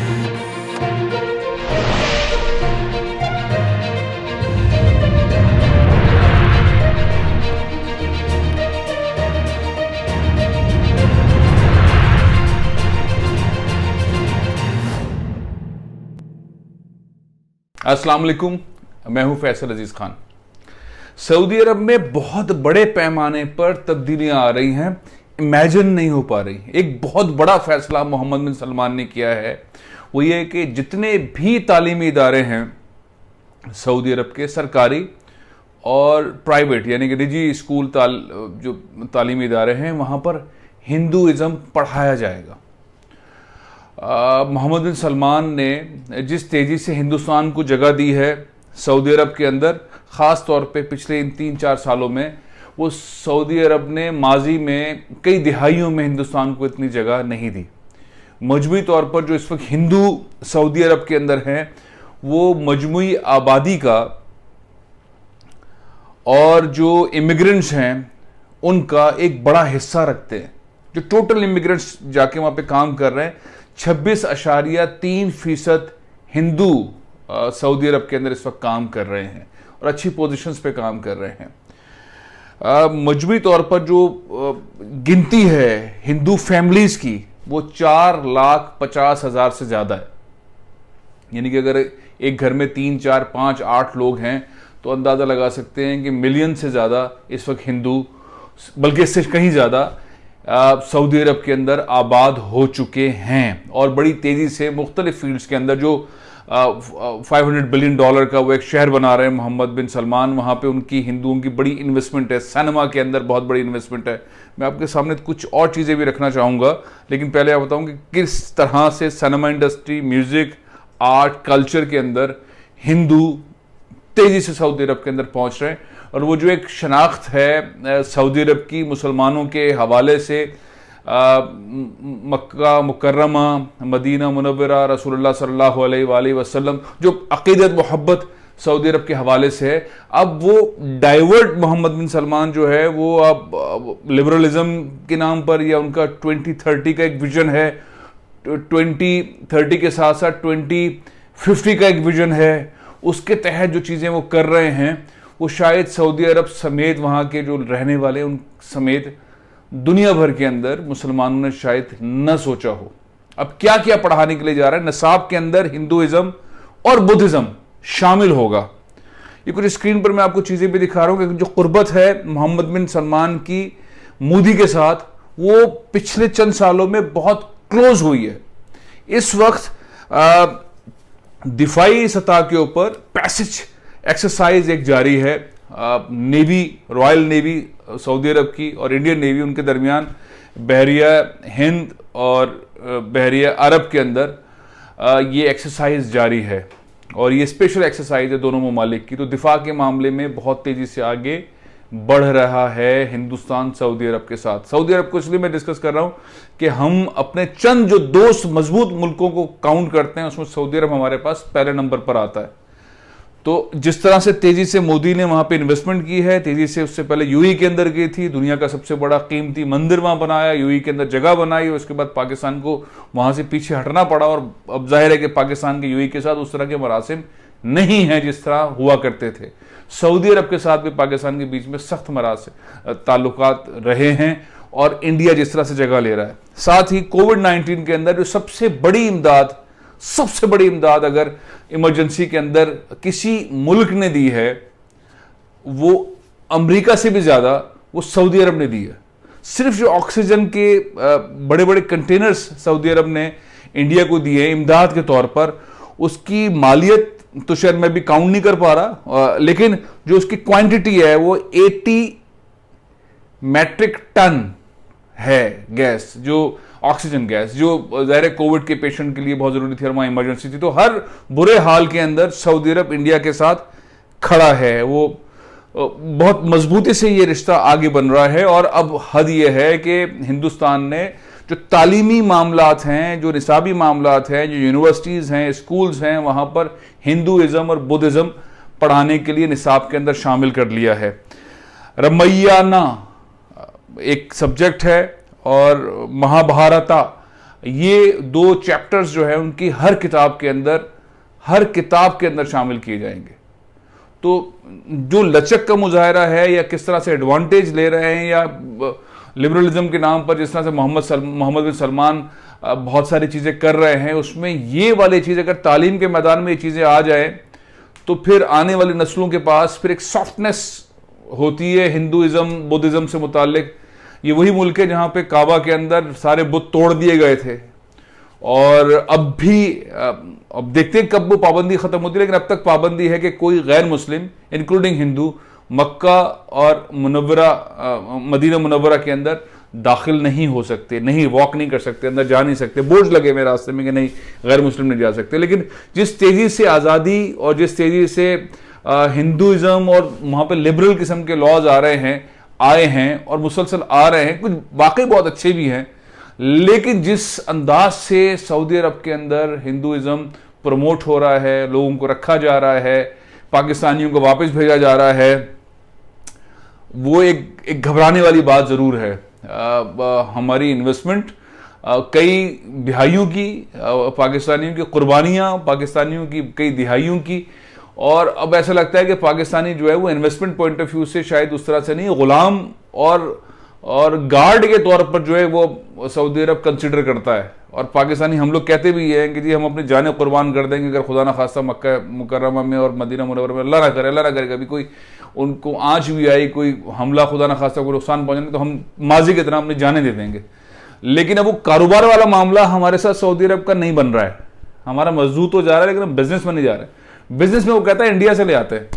अस्सलाम वालेकुम, मैं हूं फैसल अजीज खान। सऊदी अरब में बहुत बड़े पैमाने पर तब्दीलियां आ रही हैं, इमेजिन नहीं हो पा रही। एक बहुत बड़ा फैसला मोहम्मद बिन सलमान ने किया है, वो ये कि जितने भी तालीमी इदारे हैं सऊदी अरब के, सरकारी और प्राइवेट यानी कि निजी स्कूल जो तालीमी इदारे हैं, वहाँ पर हिंदुइज़्म पढ़ाया जाएगा। मोहम्मद बिन सलमान ने जिस तेज़ी से हिंदुस्तान को जगह दी है सऊदी अरब के अंदर, ख़ास तौर पे पिछले इन 3-4 सालों में, वो सऊदी अरब ने माजी में कई दिहाइयों में हिंदुस्तान को इतनी जगह नहीं दी। मजमूई तौर पर जो इस वक्त हिंदू सऊदी अरब के अंदर हैं, वो मजमूई आबादी का और जो इमिग्रेंट्स हैं उनका एक बड़ा हिस्सा रखते हैं। जो टोटल इमिग्रेंट्स जाके वहाँ पे काम कर रहे हैं, 26.3% हिंदू सऊदी अरब के अंदर इस वक्त काम कर रहे हैं और अच्छी पोजीशंस पे काम कर रहे हैं। मजमूई तौर पर जो गिनती है हिंदू फैमिलीज की, वो 4,50,000 से ज़्यादा है। यानी कि अगर एक घर में 3, 4, 5, 8 लोग हैं तो अंदाज़ा लगा सकते हैं कि मिलियन से ज़्यादा इस वक्त हिंदू, बल्कि इससे कहीं ज़्यादा, सऊदी अरब के अंदर आबाद हो चुके हैं और बड़ी तेज़ी से मुख्तलिफ फील्ड्स के अंदर। जो $500 बिलियन का वो एक शहर बना रहे हैं मोहम्मद बिन सलमान, वहाँ पे उनकी हिंदुओं की बड़ी इन्वेस्टमेंट है। सिनेमा के अंदर बहुत बड़ी इन्वेस्टमेंट है। मैं आपके सामने कुछ और चीज़ें भी रखना चाहूँगा, लेकिन पहले आप बताऊँ कि किस तरह से cinema industry, music, art, culture के अंदर हिंदू तेज़ी से सऊदी अरब के अंदर पहुँच रहे हैं। और वो जो एक शनाख्त है सऊदी अरब की मुसलमानों के हवाले से, मक्का मुकर्रमा, मदीना मुनव्वरा, रसूलुल्लाह सल्लल्लाहु अलैहि वसल्लम, जो अक़ीदत मोहब्बत सऊदी अरब के हवाले से है, अब वो डाइवर्ट मोहम्मद बिन सलमान जो है वो अब लिबरलिज्म के नाम पर, या उनका 2030 का एक विजन है, 2030 के साथ साथ 2050 का एक विजन है, उसके तहत जो चीज़ें वो कर रहे हैं, वो शायद सऊदी अरब समेत वहाँ के जो रहने वाले उन समेत दुनिया भर के अंदर मुसलमानों ने शायद न सोचा हो। अब क्या क्या पढ़ाने के लिए जा रहा है, निसाब के अंदर हिंदुइज्म और बुद्धिज्म शामिल होगा। ये कुछ स्क्रीन पर मैं आपको चीज़ें भी दिखा रहा हूँ कि जो कुर्बत है मोहम्मद बिन सलमान की मोदी के साथ, वो पिछले चंद सालों में बहुत क्लोज हुई है। इस वक्त दिफाई सतह के ऊपर पैसेज एक्सरसाइज एक जारी है। नेवी, रॉयल नेवी सऊदी अरब की और इंडियन नेवी, उनके दरमियान बहरिया हिंद और बहरिया अरब के अंदर ये एक्सरसाइज जारी है और ये स्पेशल एक्सरसाइज है दोनों ममालिक की। तो दिफा के मामले में बहुत तेज़ी से आगे बढ़ रहा है हिंदुस्तान सऊदी अरब के साथ। सऊदी अरब को इसलिए मैं डिस्कस कर रहा हूँ कि हम अपने चंद जो दोस्त मजबूत मुल्कों को काउंट करते हैं, उसमें सऊदी अरब हमारे पास पहले नंबर पर आता है। तो जिस तरह से तेजी से मोदी ने वहां पे इन्वेस्टमेंट की है, तेजी से उससे पहले यूएई के अंदर गई थी, दुनिया का सबसे बड़ा कीमती मंदिर वहां बनाया, यूएई के अंदर जगह बनाई, और उसके बाद पाकिस्तान को वहां से पीछे हटना पड़ा। और अब जाहिर है कि पाकिस्तान के यूएई के साथ उस तरह के मरासिम नहीं है जिस तरह हुआ करते थे। सऊदी अरब के साथ भी पाकिस्तान के बीच में सख्त मरासिम ताल्लुकात रहे हैं और इंडिया जिस तरह से जगह ले रहा है। साथ ही कोविड-19 के अंदर जो सबसे बड़ी इमदाद अगर इमरजेंसी के अंदर किसी मुल्क ने दी है, वो अमेरिका से भी ज्यादा वो सऊदी अरब ने दी है। सिर्फ जो ऑक्सीजन के बड़े बड़े कंटेनर्स सऊदी अरब ने इंडिया को दिए इमदाद के तौर पर, उसकी मालियत तो शायद मैं भी काउंट नहीं कर पा रहा, लेकिन जो उसकी क्वांटिटी है वो 80 मैट्रिक टन है गैस, जो ऑक्सीजन गैस, जो ज़ाहिर कोविड के पेशेंट के लिए बहुत ज़रूरी थी और वहाँ इमरजेंसी थी। तो हर बुरे हाल के अंदर सऊदी अरब इंडिया के साथ खड़ा है। वो बहुत मजबूती से ये रिश्ता आगे बन रहा है। और अब हद ये है कि हिंदुस्तान ने जो तालीमी मामलात हैं, जो निसाबी मामलात हैं, जो यूनिवर्सिटीज़ हैं, स्कूल्स हैं, वहाँ पर हिंदुइज़्म और बुद्धिज़्म पढ़ाने के लिए निसाब के अंदर शामिल कर लिया है। रमैयाना एक सब्जेक्ट है और महाभारता ये 2 चैप्टर्स जो है उनकी हर किताब के अंदर शामिल किए जाएंगे। तो जो लचक का मुजाहरा है या किस तरह से एडवांटेज ले रहे हैं, या लिबरलिज्म के नाम पर जिस तरह से मोहम्मद बिन सलमान बहुत सारी चीज़ें कर रहे हैं, उसमें ये वाली चीज़ अगर तालीम के मैदान में ये चीज़ें आ जाए तो फिर आने वाली नस्लों के पास फिर एक सॉफ्टनेस होती है हिंदुइज्म बुद्धिज्म से मुतालिक। ये वही मुल्क है जहाँ पे काबा के अंदर सारे बुत तोड़ दिए गए थे, और अब देखते हैं कब वो पाबंदी खत्म होती है, लेकिन अब तक पाबंदी है कि कोई गैर मुस्लिम इंक्लूडिंग हिंदू मक्का और मदीना मुनव्वरा के अंदर दाखिल नहीं हो सकते, नहीं वॉक नहीं कर सकते, अंदर जा नहीं सकते, बोर्ड लगे मेरे रास्ते में कि नहीं गैर मुस्लिम नहीं जा सकते। लेकिन जिस तेजी से आज़ादी और जिस तेजी से हिंदुइज्म और वहाँ पे लिबरल किस्म के लॉज आए हैं और मुसलसल आ रहे हैं, कुछ वाकई बहुत अच्छे भी हैं, लेकिन जिस अंदाज से सऊदी अरब के अंदर हिंदुइज्म प्रमोट हो रहा है, लोगों को रखा जा रहा है, पाकिस्तानियों को वापस भेजा जा रहा है, वो एक घबराने वाली बात ज़रूर है। हमारी इन्वेस्टमेंट कई दिहाइयों की, पाकिस्तानियों की कुर्बानियाँ, पाकिस्तानियों की कई दिहाइयों की, और अब ऐसा लगता है कि पाकिस्तानी जो है वो इन्वेस्टमेंट पॉइंट ऑफ व्यू से शायद उस तरह से नहीं, गुलाम और गार्ड के तौर पर जो है वो सऊदी अरब कंसिडर करता है। और पाकिस्तानी हम लोग कहते भी हैं कि जी हम अपनी जानें कुर्बान कर देंगे अगर खुदा ना खास्ता मक्का मुकर्रमा में और मदीना मुनव्वरा में अल्लाह ना करे कभी कोई उनको आंच भी आई, कोई हमला खुदा ना खास्ता कोई नुकसान पहुंचाने, तो हम माजी की तरह अपनी जानें दे देंगे। लेकिन अब वो कारोबार वाला मामला हमारे साथ सऊदी अरब का नहीं बन रहा है। हमारा मजदूर तो जा रहा है लेकिन हम बिजनेस में नहीं जा रहे। बिजनेस में वो कहता है इंडिया से ले आते हैं,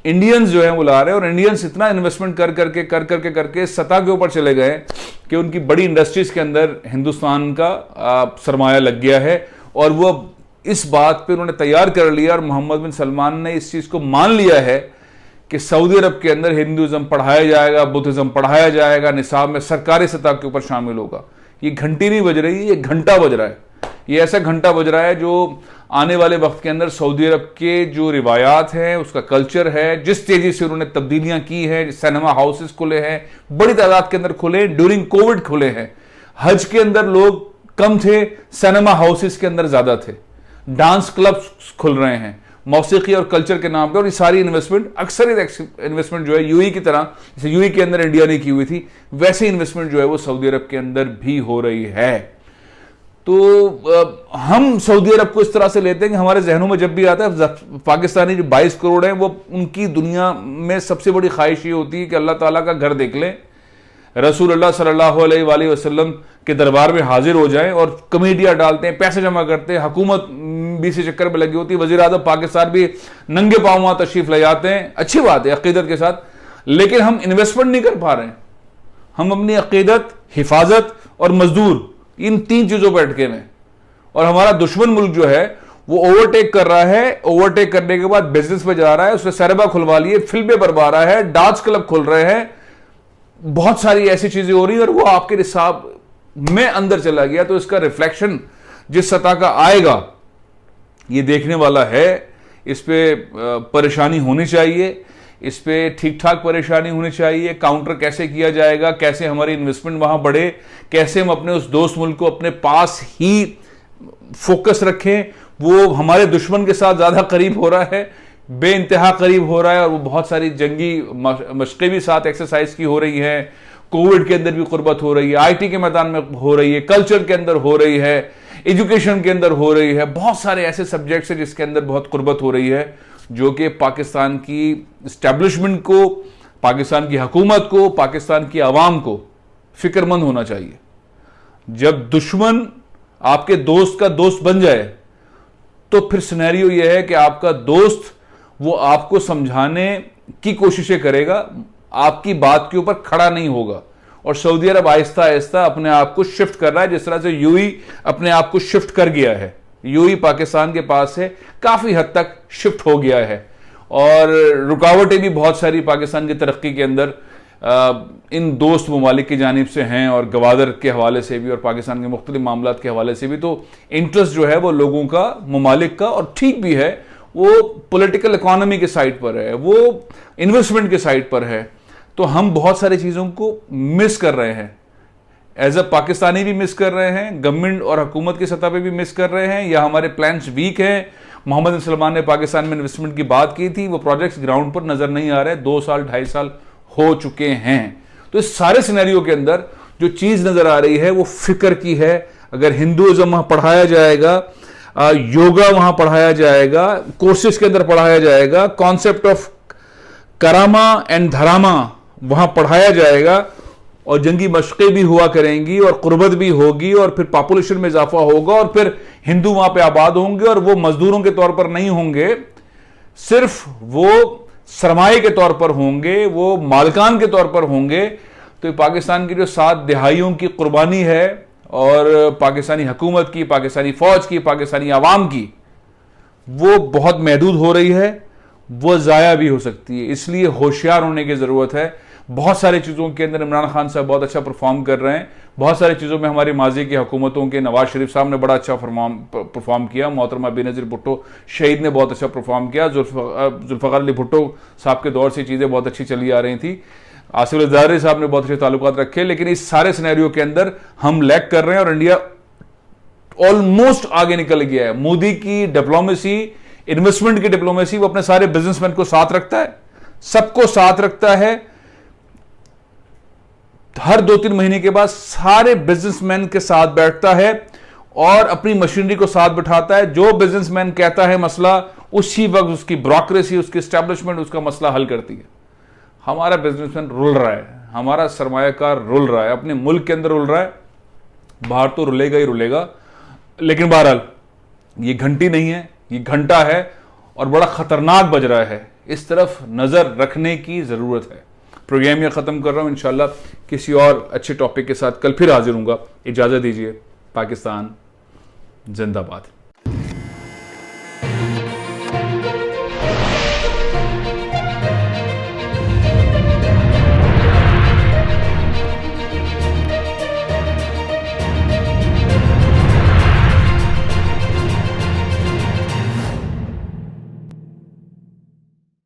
इंडियंस जो है वो ला रहे हैं, और इंडियंस इतना इन्वेस्टमेंट करके सतह के ऊपर चले गए कि उनकी बड़ी इंडस्ट्रीज के अंदर हिंदुस्तान का सरमाया लग गया है, और वो इस बात पे उन्होंने तैयार कर लिया, और मोहम्मद बिन सलमान ने इस चीज को मान लिया है कि सऊदी अरब के अंदर हिंदुइज्म पढ़ाया जाएगा, बुद्धिज्म पढ़ाया जाएगा, निसाब में सरकारी सतह के ऊपर शामिल होगा। ये घंटी नहीं बज रही, ये घंटा बज रहा है। ये ऐसा घंटा बज रहा है जो आने वाले वक्त के अंदर सऊदी अरब के जो रिवायात हैं, उसका कल्चर है, जिस तेजी से उन्होंने तब्दीलियां की हैं, सिनेमा हाउसेस खुले हैं, बड़ी तादाद के अंदर खुले, ड्यूरिंग कोविड खुले हैं। हज के अंदर लोग कम थे, सिनेमा हाउसेस के अंदर ज्यादा थे, डांस क्लब्स खुल रहे हैं मौसीकी और कल्चर के नाम पे, और ये सारी इन्वेस्टमेंट, अक्सर इन्वेस्टमेंट जो है यूएई की तरह, जैसे यूएई के अंदर इंडिया ने की हुई थी, वैसे इन्वेस्टमेंट जो है वो सऊदी अरब के अंदर भी हो रही है। तो हम सऊदी अरब को इस तरह से लेते हैं कि हमारे जहनों में जब भी आता है पाकिस्तानी जो 22 करोड़ हैं, वो उनकी दुनिया में सबसे बड़ी ख्वाहिश ये होती है कि अल्लाह ताला का घर देख लें, रसूल अल्लाह सल्लल्लाहु अलैहि वसल्लम के दरबार में हाजिर हो जाएं, और कमेटियां डालते हैं, पैसे जमा करते हैं, हुकूमत भी इसी चक्कर में लगी होती है, वज़ीर आज़म पाकिस्तान भी नंगे पाँव वहाँ तशरीफ ले जाते हैं, अच्छी बात है अकीदत के साथ, लेकिन हम इन्वेस्टमेंट नहीं कर पा रहे हैं। हम अपनी अकीदत, हिफाजत और मजदूर, इन 3 चीजों पर अटके में, और हमारा दुश्मन मुल्क जो है वो ओवरटेक कर रहा है। ओवरटेक करने के बाद बिजनेस पे जा रहा है, उसने सरबा खुलवा लिए, फिल्में बनवा रहा है, डांस क्लब खुल रहे हैं, बहुत सारी ऐसी चीजें हो रही है, और वो आपके हिसाब में अंदर चला गया। तो इसका रिफ्लेक्शन जिस सतह का आएगा ये देखने वाला है। इस पे परेशानी होनी चाहिए, इस पे ठीक ठाक परेशानी होनी चाहिए। काउंटर कैसे किया जाएगा, कैसे हमारी इन्वेस्टमेंट वहां बढ़े, कैसे हम अपने उस दोस्त मुल्क को अपने पास ही फोकस रखें। वो हमारे दुश्मन के साथ ज्यादा करीब हो रहा है, बेइंतहा करीब हो रहा है, और वो बहुत सारी जंगी मशक़ें भी साथ एक्सरसाइज की हो रही है। कोविड के अंदर भी कुर्बत हो रही है, आईटी के मैदान में हो रही है, कल्चर के अंदर हो रही है, एजुकेशन के अंदर हो रही है। बहुत सारे ऐसे सब्जेक्ट्स हैं जिसके अंदर बहुत कुर्बत हो रही है, जो कि पाकिस्तान की इस्टेब्लिशमेंट को, पाकिस्तान की हुकूमत को, पाकिस्तान की आवाम को फिक्रमंद होना चाहिए। जब दुश्मन आपके दोस्त का दोस्त बन जाए तो फिर सिनेरियो यह है कि आपका दोस्त वो आपको समझाने की कोशिशें करेगा, आपकी बात के ऊपर खड़ा नहीं होगा। और सऊदी अरब आहिस्ता आहिस्ता अपने आप को शिफ्ट कर रहा है, जिस तरह से यूएई अपने आप को शिफ्ट कर गया है। यूएई पाकिस्तान के पास से काफी हद तक शिफ्ट हो गया है, और रुकावटें भी बहुत सारी पाकिस्तान की तरक्की के अंदर इन दोस्त ममालिक की जानिब से हैं, और गवादर के हवाले से भी, और पाकिस्तान के मुख्तलिफ मामलात के हवाले से भी। तो इंटरेस्ट जो है वो लोगों का, ममालिक का, और ठीक भी है, वो पॉलिटिकल इकोनॉमी के साइड पर है, वो इन्वेस्टमेंट के साइड पर है। तो हम बहुत सारी चीज़ों को मिस कर रहे हैं। एज अ पाकिस्तानी भी मिस कर रहे हैं, गवर्नमेंट और हुकूमत की सतह पे भी मिस कर रहे हैं, या हमारे प्लान्स वीक हैं। मोहम्मद बिन सलमान ने पाकिस्तान में इन्वेस्टमेंट की बात की थी, वो प्रोजेक्ट्स ग्राउंड पर नजर नहीं आ रहे, 2 साल 2.5 साल हो चुके हैं। तो इस सारे सिनेरियो के अंदर जो चीज नजर आ रही है वो फिक्र की है। अगर हिंदुइज्म वहां पढ़ाया जाएगा, योगा वहां पढ़ाया जाएगा, कोर्सेज के अंदर पढ़ाया जाएगा, कॉन्सेप्ट ऑफ करामा एंड धरामा वहां पढ़ाया जाएगा, और जंगी मशक़ें भी हुआ करेंगी, और कुर्बत भी होगी, और फिर पॉपुलेशन में इजाफा होगा, और फिर हिंदू वहां पे आबाद होंगे, और वो मजदूरों के तौर पर नहीं होंगे, सिर्फ वो सरमाए के तौर पर होंगे, वो मालिकान के तौर पर होंगे। तो पाकिस्तान की जो 7 दहाइयों की कुर्बानी है, और पाकिस्तानी हुकूमत की, पाकिस्तानी फौज की, पाकिस्तानी आवाम की, वो बहुत महदूद हो रही है, वो ज़ाया भी हो सकती है। इसलिए होशियार होने की ज़रूरत है। बहुत सारी चीज़ों के अंदर इमरान खान साहब बहुत अच्छा परफॉर्म कर रहे हैं, बहुत सारी चीज़ों में हमारी माजी की हुकूमतों के नवाज शरीफ साहब ने बड़ा अच्छा परफॉर्म किया, मोहतरमा बेनज़ीर भुट्टो शहीद ने बहुत अच्छा परफॉर्म किया, जुल्फ़िकार अली भुट्टो साहब के दौर से चीज़ें बहुत अच्छी चली आ रही थी, आसिफ अली ज़रदारी साहब ने बहुत अच्छे ताल्लुकात रखे। लेकिन इस सारे सिनेरियो के अंदर हम लैग कर रहे हैं, और इंडिया ऑलमोस्ट आगे निकल गया है। मोदी की डिप्लोमेसी, इन्वेस्टमेंट की डिप्लोमेसी, वो अपने सारे बिजनेसमैन को साथ रखता है, सबको साथ रखता है। हर 2-3 महीने के बाद सारे बिजनेसमैन के साथ बैठता है और अपनी मशीनरी को साथ बिठाता है। जो बिजनेसमैन कहता है मसला, उसी वक्त उसकी ब्रोक्रेसी, उसकी एस्टेब्लिशमेंट उसका मसला हल करती है। हमारा बिजनेसमैन रुल रहा है, हमारा सरमायाकार रुल रहा है, अपने मुल्क के अंदर रुल रहा है, बाहर तो रुलेगा ही रुलेगा। लेकिन बहरहाल ये घंटी नहीं है, ये घंटा है, और बड़ा खतरनाक बज रहा है। इस तरफ नजर रखने की जरूरत है। प्रोग्राम यह खत्म कर रहा हूं, इंशाल्लाह किसी और अच्छे टॉपिक के साथ कल फिर हाजिर हूंगा। इजाजत दीजिए। पाकिस्तान जिंदाबाद।